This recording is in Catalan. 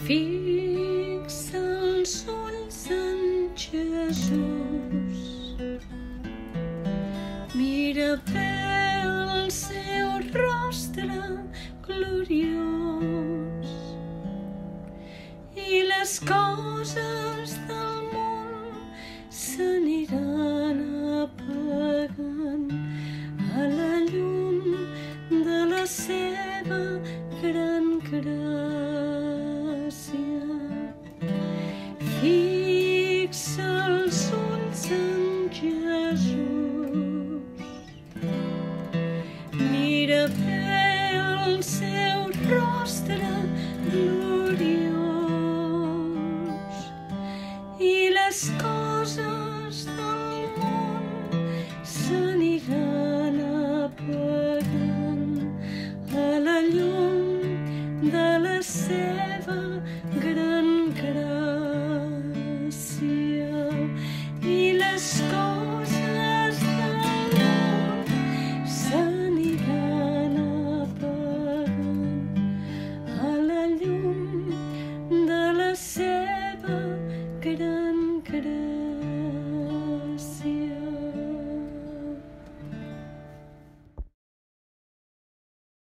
Fixa els ulls en Jesús, mira bé el seu rostre gloriós i les coses del món s'aniran apagant a la llum de la seva gran gràcia. Fixa els ulls en Jesús, mira bé el seu rostre gloriós